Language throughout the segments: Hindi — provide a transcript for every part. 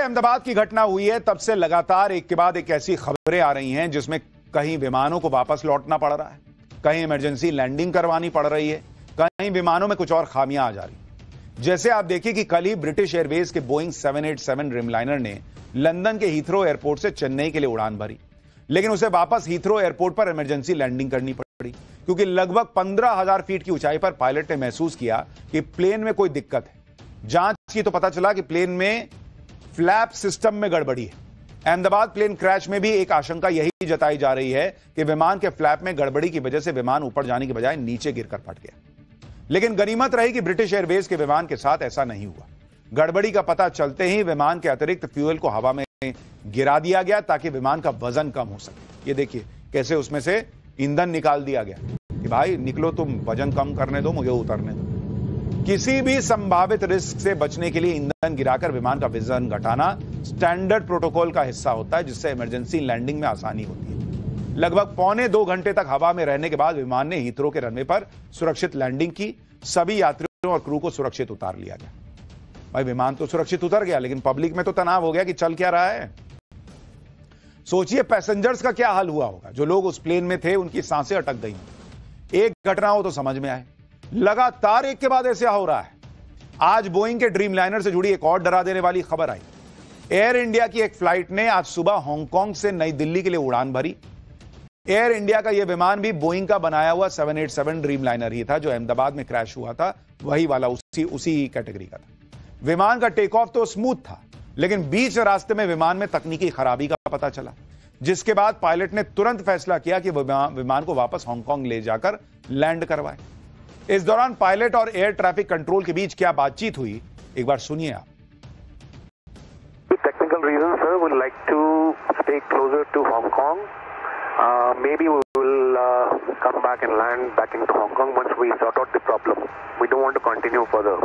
अहमदाबाद की घटना हुई है तब से लगातार एक के बाद एक ऐसी खबरें आ रही हैं जिसमें कहीं विमानों को वापस लौटना पड़ रहा है, कहीं इमरजेंसी लैंडिंग करवानी पड़ रही है, कहीं विमानों में कुछ और खामियां आ जा रही। जैसे आप देखिए कि कल ही ब्रिटिश एयरवेज के बोइंग 787 ड्रीमलाइनर ने लंदन के हीथ्रो एयरपोर्ट से चेन्नई के लिए उड़ान भरी, लेकिन उसे वापस हीथ्रो एयरपोर्ट पर इमरजेंसी लैंडिंग करनी पड़ी क्योंकि लगभग 15,000 फीट की ऊंचाई पर पायलट ने महसूस किया कि प्लेन में कोई दिक्कत है। जांच की तो पता चला कि प्लेन में फ्लैप सिस्टम में गड़बड़ी है। अहमदाबाद प्लेन क्रैश में भी एक आशंका यही जताई जा रही है कि विमान के फ्लैप में गड़बड़ी की वजह से विमान ऊपर जाने की बजाय नीचे गिरकर फट गया, लेकिन गनीमत रही कि ब्रिटिश एयरवेज के विमान के साथ ऐसा नहीं हुआ। गड़बड़ी का पता चलते ही विमान के अतिरिक्त फ्यूल को हवा में गिरा दिया गया ताकि विमान का वजन कम हो सके। ये देखिए कैसे उसमें से ईंधन निकाल दिया गया कि भाई निकलो, तुम वजन कम करने दो, मुझे उतरने दो। किसी भी संभावित रिस्क से बचने के लिए ईंधन गिराकर विमान का वजन घटाना स्टैंडर्ड प्रोटोकॉल का हिस्सा होता है, जिससे इमरजेंसी लैंडिंग में आसानी होती है। लगभग 1.25 घंटे तक हवा में रहने के बाद विमान ने हीथ्रो के रनवे पर सुरक्षित लैंडिंग की। सभी यात्रियों और क्रू को सुरक्षित उतार लिया गया। भाई विमान तो सुरक्षित उतर गया, लेकिन पब्लिक में तो तनाव हो गया कि चल क्या रहा है। सोचिए पैसेंजर्स का क्या हाल हुआ होगा। जो लोग उस प्लेन में थे उनकी सांसें अटक गई। एक घटना हो तो समझ में आए, लगातार एक के बाद ऐसा हो रहा है। आज बोइंग के ड्रीमलाइनर से जुड़ी एक और डरा देने वाली खबर आई। एयर इंडिया की एक फ्लाइट ने आज सुबह हांगकांग से नई दिल्ली के लिए उड़ान भरी। एयर इंडिया का यह विमान भी बोइंग का बनाया हुआ 787 ड्रीमलाइनर ही था जो अहमदाबाद में क्रैश हुआ था, वही वाला, उसी कैटेगरी का था। विमान का टेक ऑफ तो स्मूथ था, लेकिन बीच रास्ते में विमान में तकनीकी खराबी का पता चला, जिसके बाद पायलट ने तुरंत फैसला किया कि विमान को वापस हांगकांग ले जाकर लैंड करवाए। इस दौरान पायलट और एयर ट्रैफिक कंट्रोल के बीच क्या बातचीत हुई, एक बार सुनिए आप। Technical reasons, sir, would like to stay closer to Hong Kong. Maybe we will come back and land back into Hong Kong once we sort out the problem. We don't want to continue further.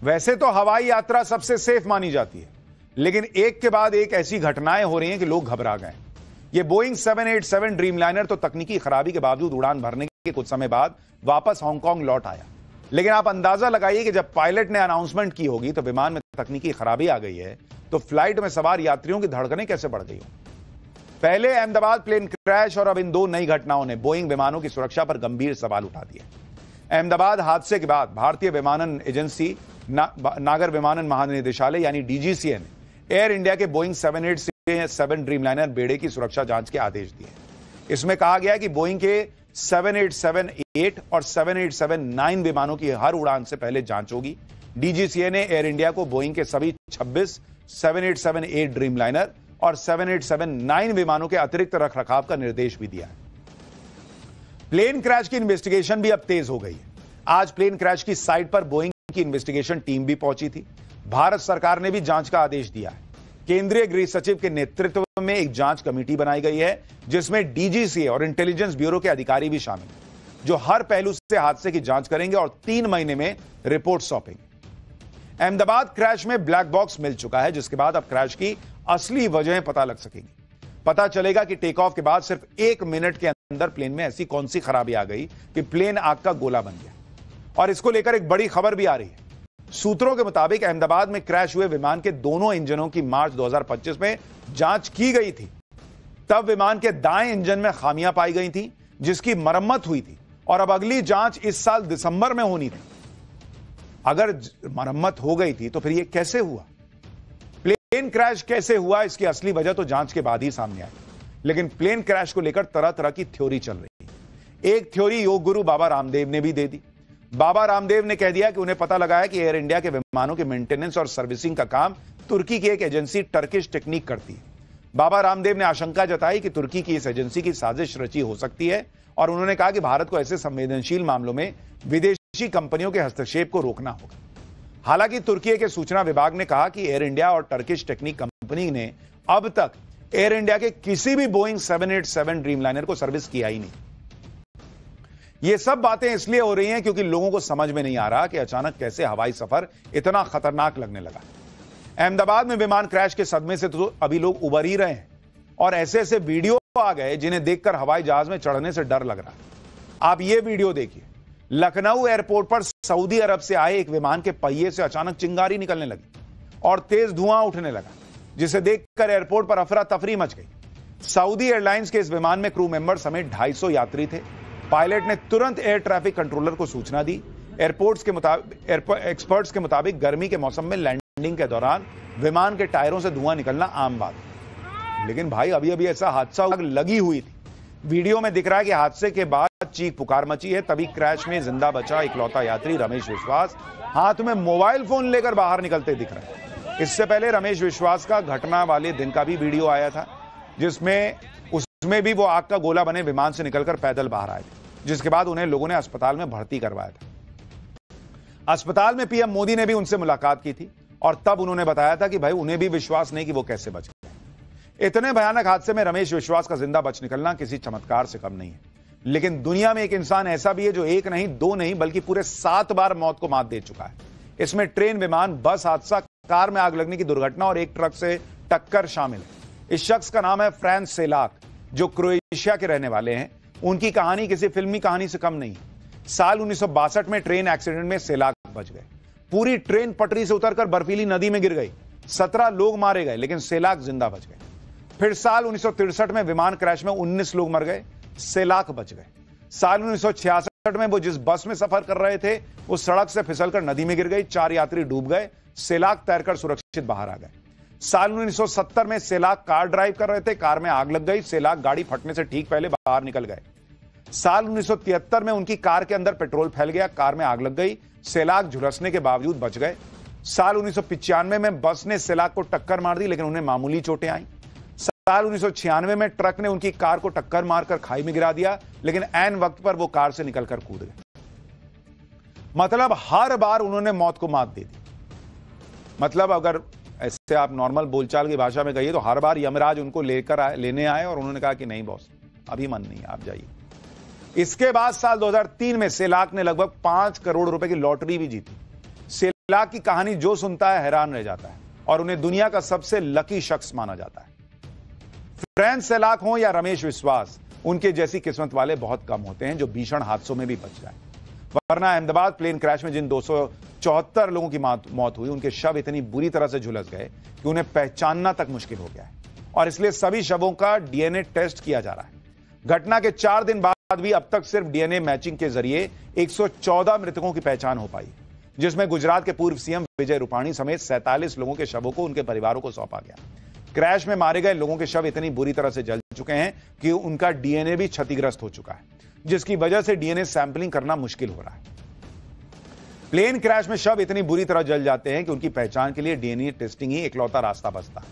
वैसे तो हवाई यात्रा सबसे सेफ मानी जाती है, लेकिन एक के बाद एक ऐसी घटनाएं हो रही हैं कि लोग घबरा गए। ये बोइंग 787 ड्रीमलाइनर तो तकनीकी खराबी के बावजूद उड़ान भरने के कुछ समय बाद वापस हांगकांग लौट आया, लेकिन आप अंदाजा लगाइए कि जब पायलट ने अनाउंसमेंट की होगी तो विमान में तकनीकी खराबी आ गई है, तो फ्लाइट में सवार यात्रियों की धड़कनें कैसे बढ़ गई हो। पहले अहमदाबाद प्लेन क्रैश और अब इन दो नई घटनाओं ने बोइंग विमानों की सुरक्षा पर गंभीर सवाल उठा दिए। अहमदाबाद हादसे के बाद भारतीय विमानन एजेंसी नागर विमानन महानिदेशालय यानी डीजीसीए ने एयर इंडिया के बोइंग 787 ड्रीमलाइनर बेड़े की सुरक्षा जांच के आदेश दिए। इसमें कहा गया है कि बोइंग के 787-8 और 787-9 विमानों की हर उड़ान से पहले जांच होगी। डीजीसीए ने एयर इंडिया को बोइंग के सभी 26 787-8 ड्रीमलाइनर और 787-9 विमानों के अतिरिक्त रखरखाव का निर्देश भी दिया है। प्लेन क्रैश की इन्वेस्टिगेशन भी अब तेज हो गई है। आज प्लेन क्रैश की साइट पर बोइंग की इन्वेस्टिगेशन टीम भी पहुंची थी। भारत सरकार ने भी जांच का आदेश दिया है। केंद्रीय गृह सचिव के नेतृत्व में एक जांच कमेटी बनाई गई है, जिसमें डीजीसीए और इंटेलिजेंस ब्यूरो के अधिकारी भी शामिल हैं, जो हर पहलू से हादसे की जांच करेंगे और 3 महीने में रिपोर्ट सौंपेंगे। अहमदाबाद क्रैश में ब्लैक बॉक्स मिल चुका है, जिसके बाद अब क्रैश की असली वजहें पता लग सकेंगी। पता चलेगा कि टेक ऑफ के बाद सिर्फ 1 मिनट के अंदर प्लेन में ऐसी कौन सी खराबी आ गई कि प्लेन आग का गोला बन गया। और इसको लेकर एक बड़ी खबर भी आ रही है। सूत्रों के मुताबिक अहमदाबाद में क्रैश हुए विमान के दोनों इंजनों की मार्च 2025 में जांच की गई थी। तब विमान के दाएं इंजन में खामियां पाई गई थी, जिसकी मरम्मत हुई थी, और अब अगली जांच इस साल दिसंबर में होनी थी। अगर मरम्मत हो गई थी तो फिर यह कैसे हुआ? प्लेन क्रैश कैसे हुआ, इसकी असली वजह तो जांच के बाद ही सामने आई। लेकिन प्लेन क्रैश को लेकर तरह तरह की थ्योरी चल रही है। एक थ्योरी योग गुरु बाबा रामदेव ने भी दे दी। बाबा रामदेव ने कह दिया कि उन्हें पता लगा है कि एयर इंडिया के विमानों के मेंटेनेंस और सर्विसिंग का काम तुर्की की एक एजेंसी टर्किश टेक्निक करती है। बाबा रामदेव ने आशंका जताई कि तुर्की की इस एजेंसी की साजिश रची हो सकती है, और उन्होंने कहा कि भारत को ऐसे संवेदनशील मामलों में विदेशी कंपनियों के हस्तक्षेप को रोकना होगा। हालांकि तुर्की के सूचना विभाग ने कहा कि एयर इंडिया और टर्किश टेक्निक कंपनी ने अब तक एयर इंडिया के किसी भी बोइंग 787 ड्रीमलाइनर को सर्विस किया ही नहीं। ये सब बातें इसलिए हो रही हैं क्योंकि लोगों को समझ में नहीं आ रहा कि अचानक कैसे हवाई सफर इतना खतरनाक लगने लगा। अहमदाबाद में विमान क्रैश के सदमे से तो अभी लोग उबर ही रहे हैं, और ऐसे ऐसे वीडियो आ गए जिन्हें देखकर हवाई जहाज में चढ़ने से डर लग रहा है। आप ये वीडियो देखिए। लखनऊ एयरपोर्ट पर सऊदी अरब से आए एक विमान के पहिए से अचानक चिंगारी निकलने लगी और तेज धुआं उठने लगा, जिसे देखकर एयरपोर्ट पर अफरा तफरी मच गई। सऊदी एयरलाइंस के इस विमान में क्रू मेंबर समेत 250 यात्री थे। पायलट ने तुरंत एयर ट्रैफिक कंट्रोलर को सूचना दी। एक्सपर्ट्स के मुताबिक गर्मी के मौसम में लैंडिंग के दौरान विमान के टायरों से धुआं निकलना आम बात है। लेकिन भाई अभी अभी ऐसा हादसा लगी हुई थी। वीडियो में दिख रहा है कि हादसे के बाद चीख पुकार मची है। तभी क्रैश में जिंदा बचा इकलौता यात्री रमेश विश्वास हाथ में मोबाइल फोन लेकर बाहर निकलते दिख रहा है। इससे पहले रमेश विश्वास का घटना वाले दिन का भी वीडियो आया था, उसमें भी वो आग का गोला बने विमान से निकलकर पैदल बाहर आए थे, जिसके बाद उन्हें लोगों ने अस्पताल में भर्ती करवाया था। अस्पताल में पीएम मोदी ने भी उनसे मुलाकात की थी और तब उन्होंने बताया था कि भाई उन्हें भी विश्वास नहीं कि वो कैसे बच गए। इतने भयानक हादसे में रमेश विश्वास का जिंदा बच निकलना किसी चमत्कार से कम नहीं है। लेकिन दुनिया में एक इंसान ऐसा भी है जो एक नहीं, दो नहीं, बल्कि पूरे 7 बार मौत को मात दे चुका है। इसमें ट्रेन, विमान, बस हादसा, कार में आग लगने की दुर्घटना और एक ट्रक से टक्कर शामिल है। इस शख्स का नाम है फ्रांस सेलाक, जो क्रोएशिया के रहने वाले हैं। उनकी कहानी किसी फिल्मी कहानी से कम नहीं। साल 1962 में ट्रेन एक्सीडेंट में सेलाक बच गए। पूरी ट्रेन पटरी से उतरकर बर्फीली नदी में गिर गई। 17 लोग मारे गए, लेकिन सेलाक जिंदा बच गए। फिर साल 1963 में विमान क्रैश में 19 लोग मर गए, सेलाक बच गए। साल 1966 में वो जिस बस में सफर कर रहे थे, उस सड़क से फिसलकर नदी में गिर गई। 4 यात्री डूब गए, सेलाक तैरकर सुरक्षित बाहर आ गए। साल 1970 में सेलाक कार ड्राइव कर रहे थे, कार में आग लग गई। सेलाक गाड़ी फटने से ठीक पहले बाहर निकल गए। साल 1973 में उनकी कार के अंदर पेट्रोल फैल गया, कार में आग लग गई। सेलाक झुलसने के बावजूद बच गए। साल 1995 में बस ने सेलाक को टक्कर मार दी, लेकिन उन्हें मामूली चोटें आई। साल 1996 में ट्रक ने उनकी कार को टक्कर मारकर खाई में गिरा दिया, लेकिन ऐन वक्त पर वो कार से निकलकर कूद गए। मतलब हर बार उन्होंने मौत को मात दे दी। मतलब अगर ऐसे आप नॉर्मल बोलचाल की भाषा में कहिए तो हर बार यमराज उनको लेने आए और उन्होंने कहा कि नहीं बॉस, अभी मन नहीं, आप जाइए। इसके बाद साल 2003 में सेलाक ने लगभग 5 करोड़ रुपए की लॉटरी भी जीती। सेलाक की कहानी जो सुनता है हैरान रह जाता है और उन्हें दुनिया का सबसे लकी शख्स माना जाता है। फ्रांस सेलाक हो या रमेश विश्वास, उनके जैसी किस्मत वाले बहुत कम होते हैं जो भीषण हादसों में भी बच जाए। वरना अहमदाबाद प्लेन क्रैश में जिन 274 लोगों की मौत हुई, उनके शव इतनी बुरी तरह से झुलस गए कि उन्हें पहचानना तक मुश्किल हो गया है और इसलिए सभी शवों का डीएनए टेस्ट किया जा रहा है। घटना के 4 दिन बाद भी अब तक सिर्फ डीएनए मैचिंग के जरिए 114 मृतकों की पहचान हो पाई, जिसमें गुजरात के पूर्व सीएम विजय रूपाणी समेत 47 लोगों के शवों को उनके परिवारों को सौंपा गया। क्रैश में मारे गए लोगों के शव इतनी बुरी तरह से जल चुके हैं कि उनका डीएनए भी क्षतिग्रस्त हो चुका है, जिसकी वजह से डीएनए सैंपलिंग करना मुश्किल हो रहा है। प्लेन क्रैश में शव इतनी बुरी तरह जल जाते हैं कि उनकी पहचान के लिए डीएनए टेस्टिंग ही इकलौता रास्ता बचता है।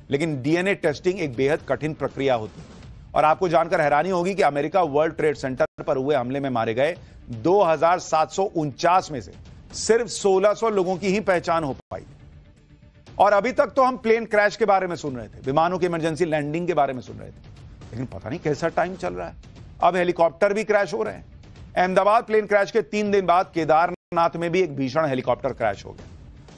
लेकिन डीएनए टेस्टिंग एक बेहद कठिन प्रक्रिया होती है और आपको जानकर हैरानी होगी कि अमेरिका वर्ल्ड ट्रेड सेंटर पर हुए हमले में मारे गए 2749 में से सिर्फ 1600 लोगों की ही पहचान हो पाई। और अभी तक तो हम प्लेन क्रैश के बारे में सुन रहे थे, विमानों की इमरजेंसी लैंडिंग के बारे में सुन रहे थे, लेकिन पता नहीं कैसा टाइम चल रहा है, अब हेलीकॉप्टर भी क्रैश हो रहे हैं। अहमदाबाद प्लेन क्रैश के 3 दिन बाद केदारनाथ में भी एक भीषण हेलीकॉप्टर क्रैश हो गया।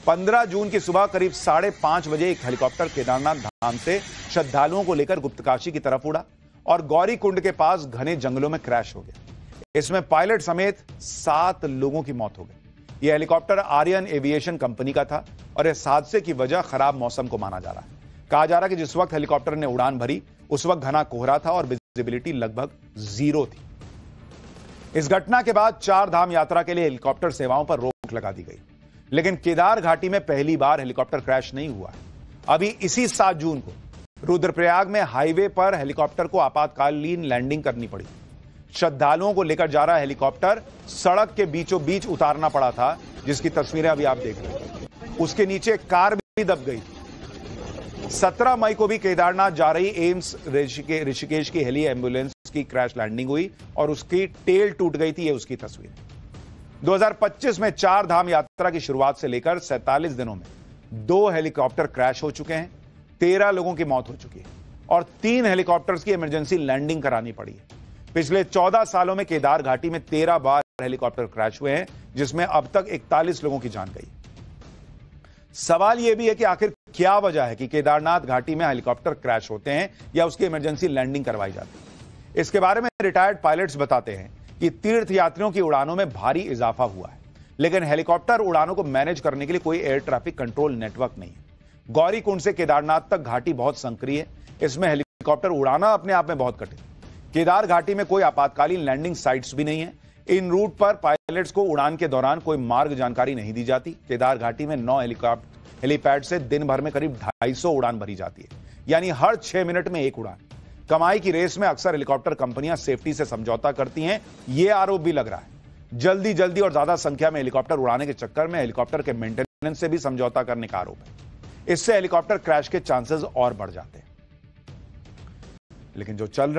15 जून की सुबह करीब 5:30 बजे एक हेलीकॉप्टर केदारनाथ धाम से श्रद्धालुओं को लेकर गुप्तकाशी की तरफ उड़ा और गौरी कुंड के पास घने जंगलों में क्रैश हो गया। इसमें पायलट समेत 7 लोगों की मौत हो गई। यह हेलीकॉप्टर आर्यन एविएशन कंपनी का था और इस हादसे की वजह खराब मौसम को माना जा रहा है। कहा जा रहा है कि जिस वक्त हेलीकॉप्टर ने उड़ान भरी उस वक्त घना कोहरा था और विजिबिलिटी लगभग 0 थी। इस घटना के बाद 4 धाम यात्रा के लिए हेलीकॉप्टर सेवाओं पर रोक लगा दी गई, लेकिन केदार घाटी में पहली बार हेलीकॉप्टर क्रैश नहीं हुआ। अभी इसी 7 जून को रुद्रप्रयाग में हाईवे पर हेलीकॉप्टर को आपातकालीन लैंडिंग करनी पड़ी। श्रद्धालुओं को लेकर जा रहा हेलीकॉप्टर सड़क के बीचों बीच उतारना पड़ा था, जिसकी तस्वीरें अभी आप देख रहे हैं। उसके नीचे कार भी दब गई थी। 17 मई को भी केदारनाथ जा रही एम्स ऋषिकेश की हेली एम्बुलेंस की क्रैश लैंडिंग हुई और उसकी टेल टूट गई थी। ये उसकी तस्वीर। 2025 में 4 धाम यात्रा की शुरुआत से लेकर 47 दिनों में 2 हेलीकॉप्टर क्रैश हो चुके हैं, 13 लोगों की मौत हो चुकी है और 3 हेलीकॉप्टर्स की इमरजेंसी लैंडिंग करानी पड़ी है। पिछले 14 सालों में केदार घाटी में 13 बार हेलीकॉप्टर क्रैश हुए हैं, जिसमें अब तक 41 लोगों की जान गई। सवाल यह भी है कि आखिर क्या वजह है कि केदारनाथ घाटी में हेलीकॉप्टर क्रैश होते हैं या उसकी इमरजेंसी लैंडिंग करवाई जाती है। इसके बारे में रिटायर्ड पायलट्स बताते हैं कि तीर्थ यात्रियों की उड़ानों में भारी इजाफा हुआ है। लेकिन हेलीकॉप्टर उड़ानों को मैनेज करने के लिए कोई एयर ट्रैफिक कंट्रोल नेटवर्क नहीं है। गौरीकुंड से केदारनाथ तक घाटी बहुत संकरी है, इसमें हेलीकॉप्टर उड़ाना अपने आप में बहुत कठिन। केदार घाटी में कोई आपातकालीन लैंडिंग साइट्स भी नहीं है। इन रूट पर पायलट्स को उड़ान के दौरान कोई मार्ग जानकारी नहीं दी जाती। केदार घाटी में 9 हेलीपैड से दिन भर में करीब 250 उड़ान भरी जाती है, यानी हर 6 मिनट में एक उड़ान। कमाई की रेस में अक्सर हेलीकॉप्टर कंपनियां सेफ्टी से समझौता करती हैं, यह आरोप भी लग रहा है। जल्दी और ज्यादा संख्या में हेलीकॉप्टर उड़ाने के चक्कर में हेलीकॉप्टर के मेंटेनेंस से भी समझौता करने का आरोप है। इससे हेलीकॉप्टर क्रैश के चांसेस और बढ़ जाते हैं। लेकिन जो चल रहा